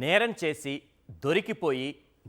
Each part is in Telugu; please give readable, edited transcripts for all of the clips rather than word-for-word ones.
నేరం చేసి దొరికిపోయి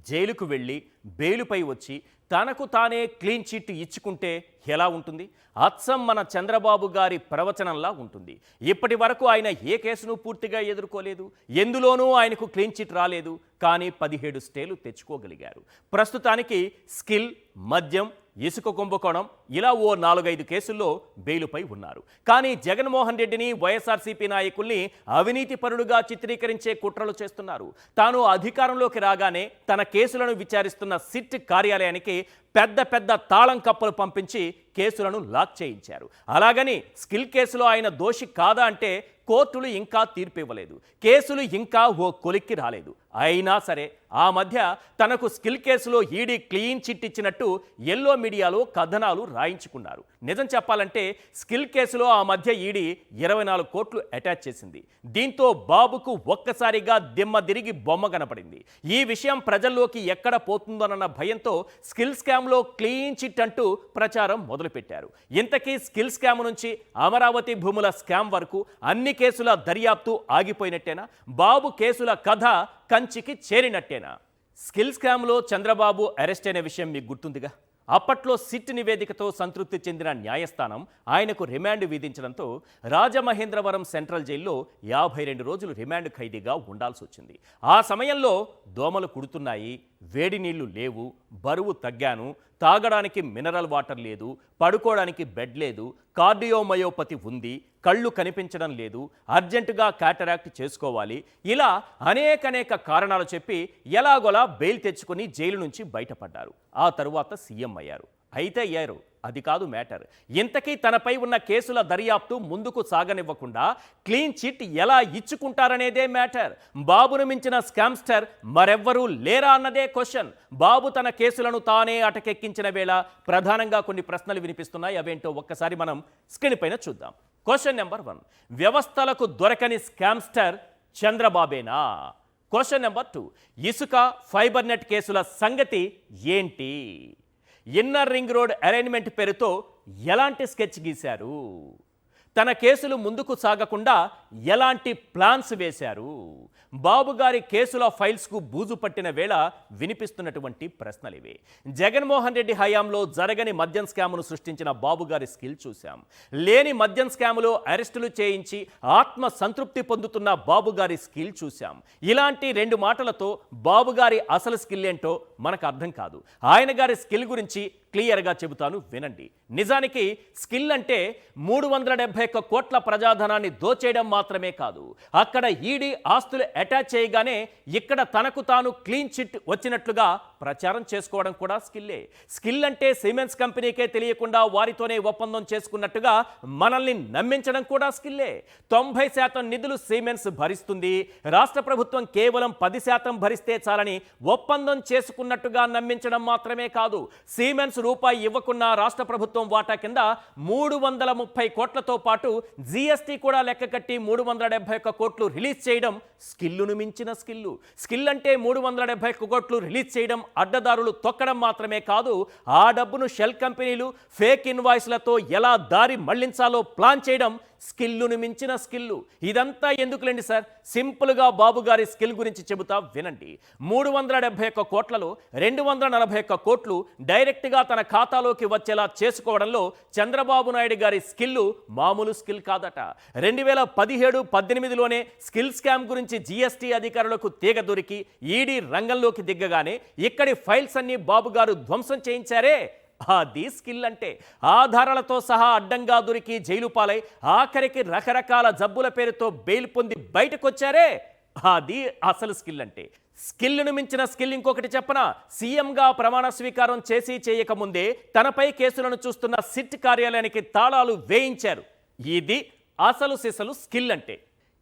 జైలుకు వెళ్ళి బెయిలుపై వచ్చి తనకు తానే క్లీన్ చిట్ ఇచ్చుకుంటే ఎలా ఉంటుంది? అచ్చం మన చంద్రబాబు గారి ప్రవచనంలా ఉంటుంది. ఇప్పటి వరకు ఆయన ఏ కేసును పూర్తిగా ఎదుర్కోలేదు, ఎందులోనూ ఆయనకు క్లీన్ చిట్ రాలేదు. కానీ 17 స్టేలు తెచ్చుకోగలిగారు. ప్రస్తుతానికి స్కిల్, మద్యం, ఇసుక కుంభకోణం ఇలా ఓ 4-5 కేసుల్లో బెయిలుపై ఉన్నారు. కానీ జగన్మోహన్ రెడ్డిని, వైఎస్ఆర్సీపీ నాయకుల్ని అవినీతి పరుడుగా చిత్రీకరించే కుట్రలు చేస్తున్నారు. తాను అధికారంలోకి రాగానే తన కేసులను విచారిస్తున్న సిట్ కార్యాలయానికి పెద్ద పెద్ద తాళం కప్పలు పంపించి కేసులను లాక్ చేయించారు. అలాగని స్కిల్ కేసులో ఆయన దోషి కాదా అంటే కోర్టులు ఇంకా తీర్పు ఇవ్వలేదు. కేసులు ఇంకా ఓ కొలిక్కి రాలేదు. అయినా సరే ఆ మధ్య తనకు స్కిల్ కేసులో ఈడీ క్లీన్ చిట్ ఇచ్చినట్టు ఎల్లో మీడియాలో కథనాలు రాయించుకున్నారు. నిజం చెప్పాలంటే స్కిల్ కేసులో ఆ మధ్య ఈడీ 24 కోట్లు అటాచ్ చేసింది. దీంతో బాబుకు ఒక్కసారిగా దిమ్మ తిరిగి బొమ్మ కనపడింది. ఈ విషయం ప్రజల్లోకి ఎక్కడ పోతుందోనన్న భయంతో స్కిల్ స్కామ్లో క్లీన్ చిట్ అంటూ ప్రచారం మొదలుపెట్టారు. ఇంతకీ స్కిల్ స్కామ్ నుంచి అమరావతి భూముల స్కామ్ వరకు అన్ని కేసుల దర్యాప్తు ఆగిపోయినట్టేనా? బాబు కేసుల కథ కంచికి చేరినట్టేనా? స్కిల్ స్కామ్లో చంద్రబాబు అరెస్ట్ అయిన విషయం మీకు గుర్తుందిగా. అప్పట్లో సిట్ నివేదికతో సంతృప్తి చెందిన న్యాయస్థానం ఆయనకు రిమాండ్ విధించడంతో రాజమహేంద్రవరం సెంట్రల్ జైల్లో 52 రోజులు రిమాండ్ ఖైదీగా ఉండాల్సి వచ్చింది. ఆ సమయంలో దోమలు కుడుతున్నాయి, వేడి నీళ్లు లేవు, బరువు తగ్గాను, తాగడానికి మినరల్ వాటర్ లేదు, పడుకోవడానికి బెడ్ లేదు, కార్డియోమయోపతి ఉంది, కళ్ళు కనిపించడం లేదు, అర్జెంటుగా క్యాటరాక్ట్ చేసుకోవాలి, ఇలా అనేక కారణాలు చెప్పి ఎలాగోలా బెయిల్ తెచ్చుకొని జైలు నుంచి బయటపడ్డారు. ఆ తరువాత సీఎం అయ్యారు. అయితే అయ్యారు, అది కాదు మ్యాటర్. ఇంతకీ తనపై ఉన్న కేసుల దర్యాప్తు ముందుకు సాగనివ్వకుండా క్లీన్ చిట్ ఎలా ఇచ్చుకుంటారనేదే మ్యాటర్. బాబును మించిన స్కామ్స్టర్ మరెవ్వరూ లేరా అన్నదే క్వశ్చన్. బాబు తన కేసులను తానే అటకెక్కించిన వేళ ప్రధానంగా కొన్ని ప్రశ్నలు వినిపిస్తున్నాయి. అవేంటో ఒక్కసారి మనం స్క్రీన్ పైన చూద్దాం. క్వశ్చన్ నెంబర్ 1, వ్యవస్థలకు దొరకని స్కామ్స్టర్ చంద్రబాబేనా? క్వశ్చన్ నెంబర్ 2, ఇసుక, ఫైబర్ నెట్ కేసుల సంగతి ఏంటి? ఇన్నర్ రింగ్ రోడ్ అరేంజ్మెంట్ పేరుతో ఎలాంటి స్కెచ్ గీశారు? తన కేసులు ముందుకు సాగకుండా ఎలాంటి ప్లాన్స్ వేశారు? బాబు గారి కేసుల ఫైల్స్కు బూజు పట్టిన వేళ వినిపిస్తున్నటువంటి ప్రశ్నలివి. జగన్మోహన్ రెడ్డి హయాంలో జరగని మద్యం స్కామును సృష్టించిన బాబు గారి స్కిల్ చూశాం. లేని మద్యం స్కాములో అరెస్టులు చేయించి ఆత్మ సంతృప్తి పొందుతున్న బాబు గారి స్కిల్ చూశాం. ఇలాంటి 2 మాటలతో బాబు గారి అసలు స్కిల్ ఏంటో మనకు అర్థం కాదు. ఆయన గారి స్కిల్ గురించి క్లియర్గా చెబుతాను, వినండి. నిజానికి స్కిల్ అంటే 371 కోట్ల ప్రజాధనాన్ని దోచేయడం మాత్రమే కాదు, అక్కడ ఈడీ ఆస్తులు అటాచ్ చేయగానే ఇక్కడ తనకు తాను క్లీన్ చిట్ వచ్చినట్లుగా ప్రచారం చేసుకోవడం కూడా స్కిల్లే. స్కిల్ అంటే సిమెంట్స్ కంపెనీకే తెలియకుండా వారితోనే ఒప్పందం చేసుకున్నట్టుగా మనల్ని నమ్మించడం కూడా స్కిల్లే. 90% నిధులు సిమెంట్స్ భరిస్తుంది, రాష్ట్ర ప్రభుత్వం కేవలం 10% భరిస్తే చాలని ఒప్పందం చేసుకున్నట్టుగా నమ్మించడం మాత్రమే కాదు, సిమెంట్స్ రూపాయి ఇవ్వకున్నా రాష్ట్ర ప్రభుత్వం వాటా కింద 330 కోట్లతో పాటు జీఎస్టీ కూడా లెక్క కట్టి 371 కోట్లు రిలీజ్ చేయడం స్కిల్లును మించిన స్కిల్లు. స్కిల్ అంటే 371 కోట్లు రిలీజ్ చేయడం, అడ్డదారులు తొక్కడం మాత్రమే కాదు, ఆ డబ్బును షెల్ కంపెనీలు ఫేక్ ఇన్వాయిస్లతో ఎలా దారి మళ్లించాలో ప్లాన్ చేయడం స్కిల్లును మించిన స్కిల్లు. ఇదంతా ఎందుకులేండి సార్, సింపుల్గా బాబు గారి స్కిల్ గురించి చెబుతా, వినండి. 371 కోట్లలో 241 కోట్లు డైరెక్ట్గా తన ఖాతాలోకి వచ్చేలా చేసుకోవడంలో చంద్రబాబు నాయుడు గారి స్కిల్లు మామూలు స్కిల్ కాదట. 2017-18లోనే స్కిల్ స్కామ్ గురించి జీఎస్టీ అధికారులకు తీగ దొరికి ఈడీ రంగంలోకి దిగ్గగానే ఇక్కడి ఫైల్స్ అన్ని బాబు గారు ధ్వంసం చేయించారే, అది స్కిల్ అంటే. ఆధారాలతో సహా అడ్డంగా దొరికి జైలు పాలై ఆఖరికి రకరకాల జబ్బుల పేరుతో బెయిల్ పొంది బయటకొచ్చారే, అది అసలు స్కిల్ అంటే. స్కిల్ను మించిన స్కిల్ ఇంకొకటి చెప్పనా? సీఎంగా ప్రమాణ స్వీకారం చేసి చేయకముందే తనపై కేసులను చూస్తున్న సిట్ కార్యాలయానికి తాళాలు వేయించారు. ఇది అసలు సిసలు స్కిల్ అంటే.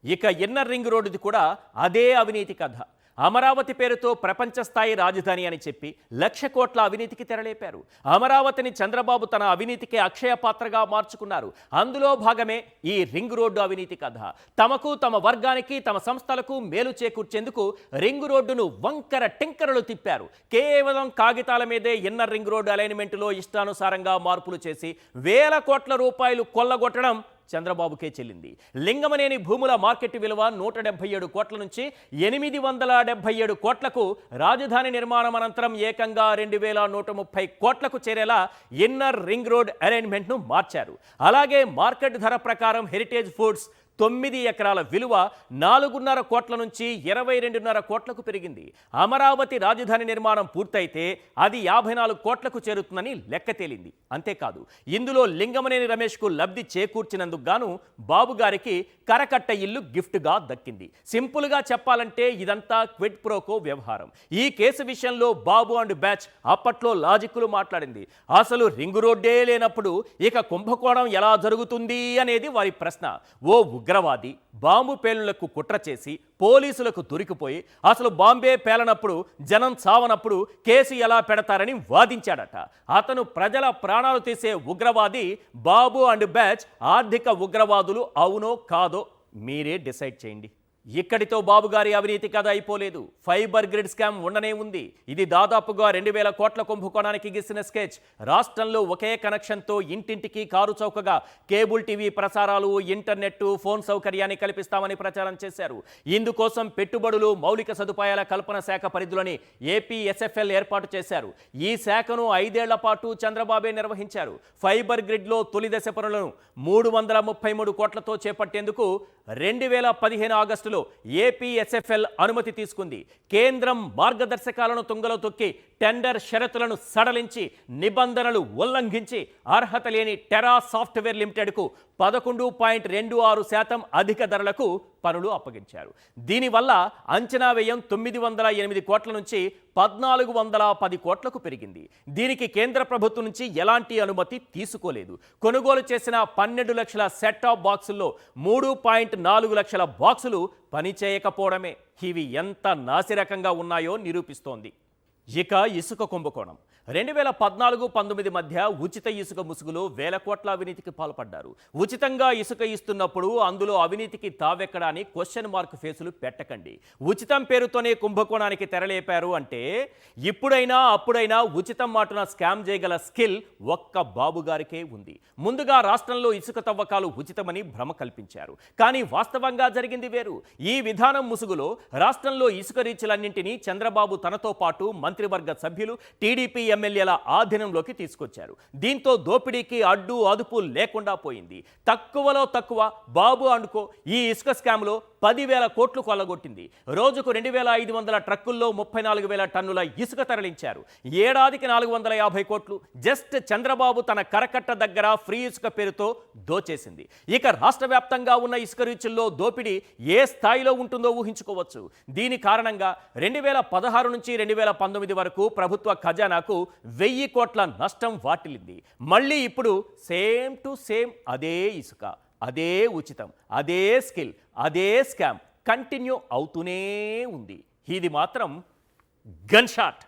ఇక ఇన్నర్ రింగ్ రోడ్డుది కూడా అదే అవినీతి కథ. అమరావతి పేరుతో ప్రపంచ స్థాయి రాజధాని అని చెప్పి 1,00,000 కోట్ల అవినీతికి తెరలేపారు. అమరావతిని చంద్రబాబు తన అవినీతికి అక్షయ పాత్రగా మార్చుకున్నారు. అందులో భాగమే ఈ రింగ్ రోడ్డు అవినీతి కథ. తమకు, తమ వర్గానికి, తమ సంస్థలకు మేలు చేకూర్చేందుకు రింగ్ రోడ్డును వంకర టింకరలు తిప్పారు. కేవలం కాగితాల మీదే ఇన్నర్ రింగ్ రోడ్డు అలైన్మెంట్లో ఇష్టానుసారంగా మార్పులు చేసి వేల కోట్ల రూపాయలు కొల్లగొట్టడం చంద్రబాబుకే చెల్లింది. లింగమనేని భూముల మార్కెట్ విలువ 177 కోట్ల నుంచి 877 కోట్లకు, రాజధాని నిర్మాణం అనంతరం ఏకంగా 2130 కోట్లకు చేరేలా ఇన్నర్ రింగ్ రోడ్ అరేంజ్మెంట్ను మార్చారు. అలాగే మార్కెట్ ధర ప్రకారం హెరిటేజ్ ఫుడ్స్ 9 ఎకరాల విలువ 4.5 కోట్ల నుంచి 22.5 కోట్లకు పెరిగింది. అమరావతి రాజధాని నిర్మాణం పూర్తయితే అది 54 కోట్లకు చేరుతుందని లెక్క తేలింది. అంతేకాదు, ఇందులో లింగమనేని రమేష్కు లబ్ధి చేకూర్చినందుకు గాను బాబు గారికి కరకట్ట ఇల్లు గిఫ్ట్గా దక్కింది. సింపుల్గా చెప్పాలంటే ఇదంతా క్విడ్ ప్రోకో వ్యవహారం. ఈ కేసు విషయంలో బాబు అండ్ బ్యాచ్ అప్పట్లో లాజిక్లు మాట్లాడింది. అసలు రింగు రోడ్డే లేనప్పుడు ఇక కుంభకోణం ఎలా జరుగుతుంది అనేది వారి ప్రశ్న. ఓ ఉగ్రవాది బాంబు పేలుళ్లకు కుట్ర చేసి పోలీసులకు దొరికిపోయి అసలు బాంబే పేలనప్పుడు, జనం చావనప్పుడు కేసు ఎలా పెడతారని వాదించాడట. అతను ప్రజల ప్రాణాలు తీసే ఉగ్రవాది బాబు అండ్ బ్యాచ్ ఆర్థిక ఉగ్రవాదులు అవునో కాదో మీరే డిసైడ్ చేయండి. ఇక్కడితో బాబుగారి అవినీతి కథ అయిపోలేదు. ఫైబర్ గ్రిడ్ స్కామ్ ఉండనే ఉంది. ఇది దాదాపుగా 2000 కోట్ల కుంభకోణానికి గీసిన స్కెచ్. రాష్ట్రంలో ఒకే కనెక్షన్తో ఇంటింటికి కారు చౌకగా కేబుల్ టీవీ ప్రసారాలు, ఇంటర్నెట్, ఫోన్ సౌకర్యాన్ని కల్పిస్తామని ప్రచారం చేశారు. ఇందుకోసం పెట్టుబడులు, మౌలిక సదుపాయాల కల్పన శాఖ పరిధిలోని ఏపీఎస్ఎఫ్ఎల్ ఏర్పాటు చేశారు. ఈ శాఖను 5 ఏళ్ల పాటు చంద్రబాబే నిర్వహించారు. ఫైబర్ గ్రిడ్లో తొలి దశ పనులను 333 కోట్లతో చేపట్టేందుకు 2015 ఆగస్టులో ఏపీఎస్ఎఫ్ఎల్ అనుమతి తీసుకుంది. కేంద్రం మార్గదర్శకాలను తుంగలో తొక్కి టెండర్ షరతులను సడలించి నిబంధనలు ఉల్లంఘించి అర్హత లేని టెరా సాఫ్ట్వేర్ లిమిటెడ్కు 11.26% అధిక ధరలకు పనులు అప్పగించారు. దీనివల్ల అంచనా వ్యయం 908 కోట్ల నుంచి 1410 కోట్లకు పెరిగింది. దీనికి కేంద్ర ప్రభుత్వం నుంచి ఎలాంటి అనుమతి తీసుకోలేదు. కొనుగోలు చేసిన 12 లక్షల సెట్ టాప్ బాక్సుల్లో 3.4 లక్షల బాక్సులు పనిచేయకపోవడమే ఇవి ఎంత నాసిరకంగా ఉన్నాయో నిరూపిస్తోంది. ఇక ఇసుక కుంభకోణం. 2014-19 మధ్య ఉచిత ఇసుక ముసుగులో వేల కోట్ల అవినీతికి పాల్పడ్డారు. ఉచితంగా ఇసుక ఇస్తున్నప్పుడు అందులో అవినీతికి తావెక్కడా అని క్వశ్చన్ మార్క్ ఫేసులు పెట్టకండి. ఉచితం పేరుతోనే కుంభకోణానికి తెరలేపారు అంటే ఇప్పుడైనా అప్పుడైనా ఉచితం మాటున స్కామ్ చేయగల స్కిల్ ఒక్క బాబు గారికే ఉంది. ముందుగా రాష్ట్రంలో ఇసుక తవ్వకాలు ఉచితమని భ్రమ కల్పించారు. కానీ వాస్తవంగా జరిగింది వేరు. ఈ విధానం ముసుగులో రాష్ట్రంలో ఇసుక రీచ్లన్నింటినీ చంద్రబాబు తనతో పాటు మంత్రివర్గ సభ్యులు, టీడీపీ ఎమ్మెల్యేల ఆధీనంలోకి తీసుకొచ్చారు. దీంతో దోపిడీకి అడ్డు అదుపు లేకుండా పోయింది. తక్కువలో తక్కువ బాబు అనుకో ఈ ఇసుక స్కామ్లో 10,000 కోట్లు కొల్లగొట్టింది. రోజుకు 2,500 ట్రక్కుల్లో 34,000 టన్నుల ఇసుక తరలించారు. ఏడాదికి 450 కోట్లు జస్ట్ చంద్రబాబు తన కరకట్ట దగ్గర ఫ్రీ ఇసుక పేరుతో దోచేసింది. ఇక రాష్ట్ర వ్యాప్తంగా ఉన్న ఇసుక రీచుల్లో దోపిడీ ఏ స్థాయిలో ఉంటుందో ఊహించుకోవచ్చు. దీని కారణంగా 2016 నుంచి 2019 వరకు ప్రభుత్వ ఖజానాకు 1000 కోట్ల నష్టం వాటిల్లింది. మళ్ళీ ఇప్పుడు సేమ్ టు సేమ్ అదే ఇసుక, అదే ఉచితం, అదే స్కిల్, అదే స్కామ్ కంటిన్యూ అవుతూనే ఉంది. ఇది మాత్రం గన్ షాట్.